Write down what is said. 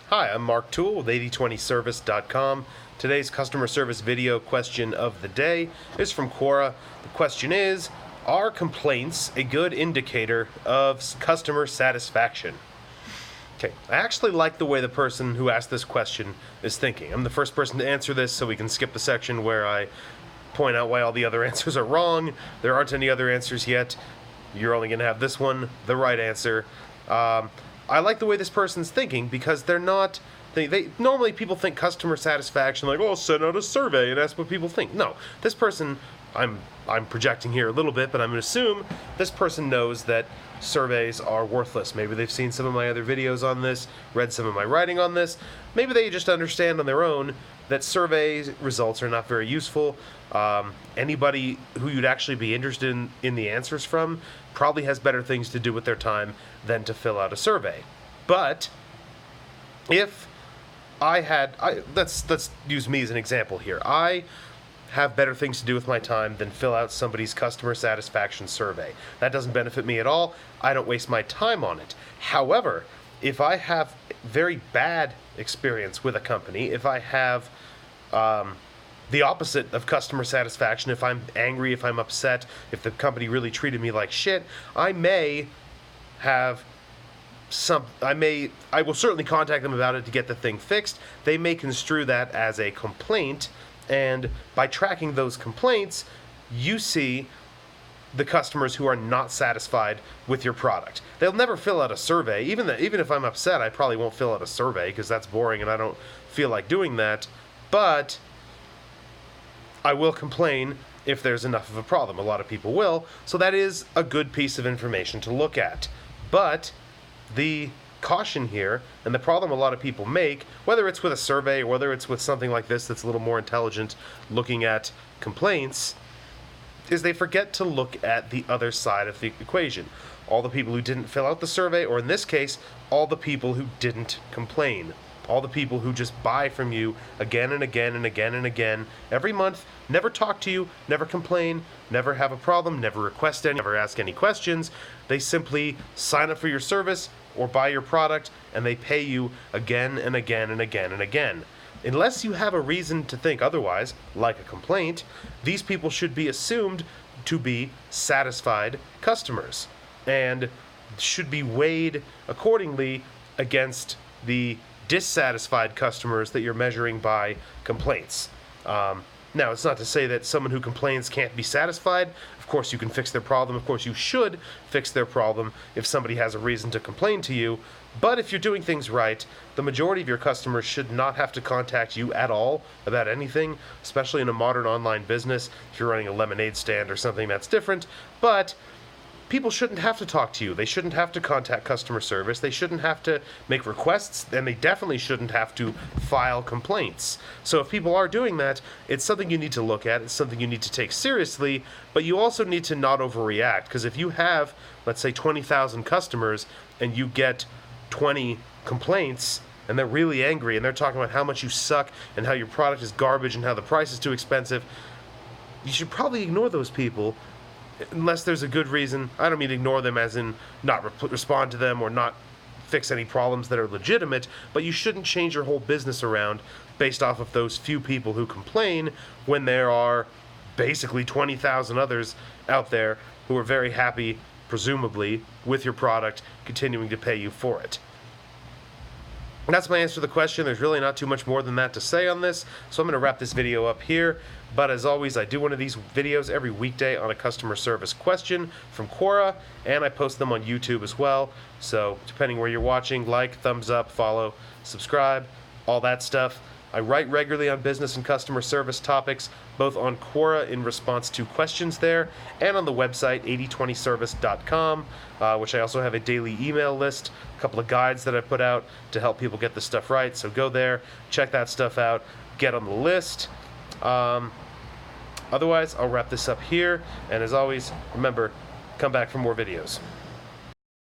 Hi, I'm Mark Toole with 8020service.com. Today's customer service video question of the day is from Quora. The question is, are complaints a good indicator of customer satisfaction? Okay, I actually like the way the person who asked this question is thinking. I'm the first person to answer this, so we can skip the section where I point out why all the other answers are wrong. There aren't any other answers yet. You're only going to have this one, the right answer. I like the way this person's thinking because they're not. They normally people think customer satisfaction like, oh, send out a survey and ask what people think. No, this person, I'm projecting here a little bit, but I'm going to assume this person knows that surveys are worthless. Maybe they've seen some of my other videos on this, read some of my writing on this. Maybe they just understand on their own that survey results are not very useful. Anybody who you'd actually be interested in the answers from probably has better things to do with their time than to fill out a survey. But if let's use me as an example here. I have better things to do with my time than fill out somebody's customer satisfaction survey. That doesn't benefit me at all. I don't waste my time on it. However, if I have very bad experience with a company, if I have the opposite of customer satisfaction, if I'm angry, if I'm upset, if the company really treated me like shit, I will certainly contact them about it to get the thing fixed. They may construe that as a complaint, and by tracking those complaints, you see the customers who are not satisfied with your product. They'll never fill out a survey. Even if I'm upset, I probably won't fill out a survey because that's boring and I don't feel like doing that. But I will complain if there's enough of a problem. A lot of people will. So that is a good piece of information to look at. But the caution here, and the problem a lot of people make, whether it's with a survey or whether it's with something like this that's a little more intelligent, looking at complaints, is they forget to look at the other side of the equation. All the people who didn't fill out the survey, or in this case, all the people who didn't complain. All the people who just buy from you again and again and again and again every month, never talk to you, never complain, never have a problem, never request any, never ask any questions. They simply sign up for your service or buy your product, and they pay you again and again and again and again. Unless you have a reason to think otherwise, like a complaint, these people should be assumed to be satisfied customers and should be weighed accordingly against the dissatisfied customers that you're measuring by complaints. Now, it's not to say that someone who complains can't be satisfied. Of course, you can fix their problem. Of course, you should fix their problem if somebody has a reason to complain to you. But if you're doing things right, the majority of your customers should not have to contact you at all about anything, especially in a modern online business. If you're running a lemonade stand or something, that's different. But people shouldn't have to talk to you. They shouldn't have to contact customer service. They shouldn't have to make requests, and they definitely shouldn't have to file complaints. So if people are doing that, it's something you need to look at. It's something you need to take seriously, but you also need to not overreact, because if you have, let's say, 20,000 customers and you get 20 complaints, and they're really angry, and they're talking about how much you suck and how your product is garbage and how the price is too expensive, you should probably ignore those people unless there's a good reason. I don't mean ignore them as in not respond to them or not fix any problems that are legitimate, but you shouldn't change your whole business around based off of those few people who complain when there are basically 20,000 others out there who are very happy, presumably, with your product, continuing to pay you for it. And that's my answer to the question. There's really not too much more than that to say on this, so I'm going to wrap this video up here. But as always, I do one of these videos every weekday on a customer service question from Quora, and I post them on YouTube as well. So depending where you're watching, like, thumbs up, follow, subscribe, all that stuff. I write regularly on business and customer service topics, both on Quora in response to questions there, and on the website 8020service.com, which I also have a daily email list, a couple of guides that I put out to help people get this stuff right. So go there, check that stuff out, get on the list. Otherwise, I'll wrap this up here, and as always, remember, come back for more videos.